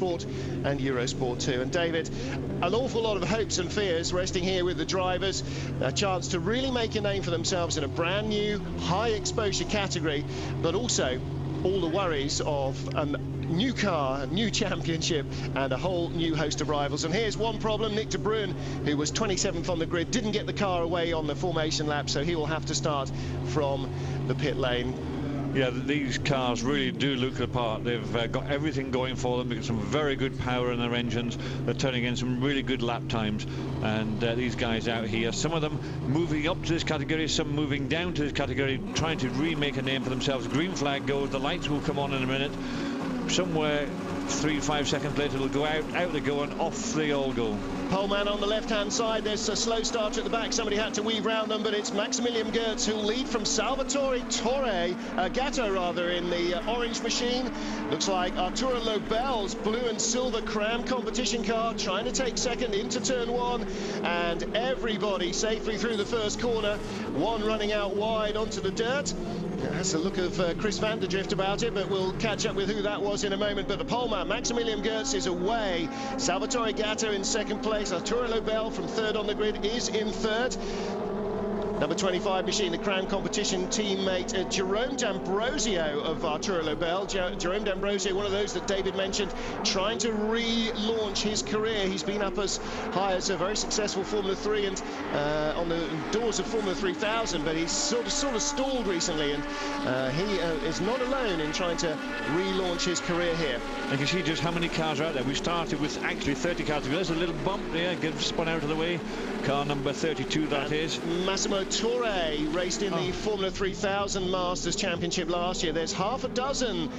Sport and Eurosport 2. And David, an awful lot of hopes and fears resting here with the drivers, a chance to really make a name for themselves in a brand new high exposure category, but also all the worries of a new car, a new championship and a whole new host of rivals. And here's one problem: Nick de Bruin, who was 27th on the grid, didn't get the car away on the formation lap, so he will have to start from the pit lane. Yeah, these cars really do look the part. They've got everything going for them. They've got some very good power in their engines. They're turning in some really good lap times. And these guys out here, some of them moving up to this category, some moving down to this category, trying to remake a name for themselves. Green flag goes, the lights will come on in a minute. Somewhere 3-5 seconds later it'll go out they go, and off they all go. Poleman on the left-hand side. There's a slow starter at the back. Somebody had to weave round them, but it's Maximilian Goertz who'll lead from Salvatore Gatto in the orange machine. Looks like Arturo Lobel's blue and silver Cram competition car trying to take second into turn one, and everybody safely through the first corner. One running out wide onto the dirt. That's a look of Chris van der Drift about it, but we'll catch up with who that was in a moment. But the poleman, Maximilian Goertz, is away. Salvatore Gatto in second place. Arturo Lobel from third on the grid is in third. Number 25 machine, the Crown competition teammate Jerome D'Ambrosio of Arturo Lobel. Jerome D'Ambrosio, one of those that David mentioned, trying to relaunch his career. He's been up as high as a very successful Formula 3 and on the doors of Formula 3000, but he's sort of stalled recently, and he is not alone in trying to relaunch his career here. And you see just how many cars are out there. We started with actually 30 cars. There's a little bump there, spun out of the way. Car number 32, that is. Massimo Torre raced in the Formula 3000 Masters Championship last year. There's half a dozen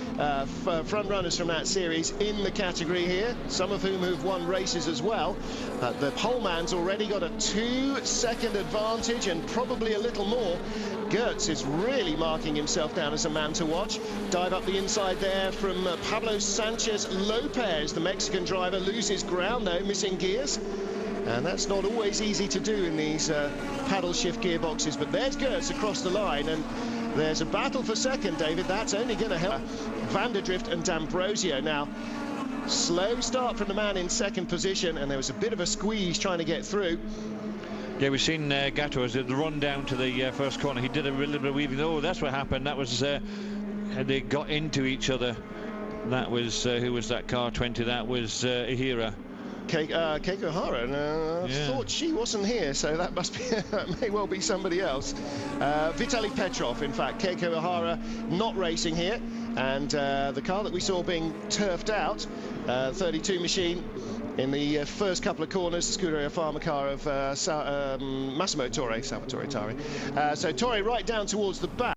front runners from that series in the category here, some of whom have won races as well. The poleman's already got a 2-second advantage and probably a little more. Goertz is really marking himself down as a man to watch. Dive up the inside there from Pablo Sanchez Lopez. The Mexican driver loses ground though, missing gears. And that's not always easy to do in these paddle shift gearboxes. But there's Goertz across the line, and there's a battle for second, David. That's only going to help Van der Drift and D'Ambrosio. Now, slow start from the man in second position, and there was a bit of a squeeze trying to get through. Yeah, we've seen Gatto as the run down to the first corner. He did a little bit of weaving. Oh, that's what happened. That was they got into each other. That was who was that car 20? That was Ihira. Keiko Hara, and I thought she wasn't here, so that must be that may well be somebody else. Vitaly Petrov, in fact. Keiko Hara not racing here, and the car that we saw being turfed out, 32 machine, in the first couple of corners, the Scuderia Pharma car of Massimo Torre, Salvatore Torre. So Torre right down towards the back.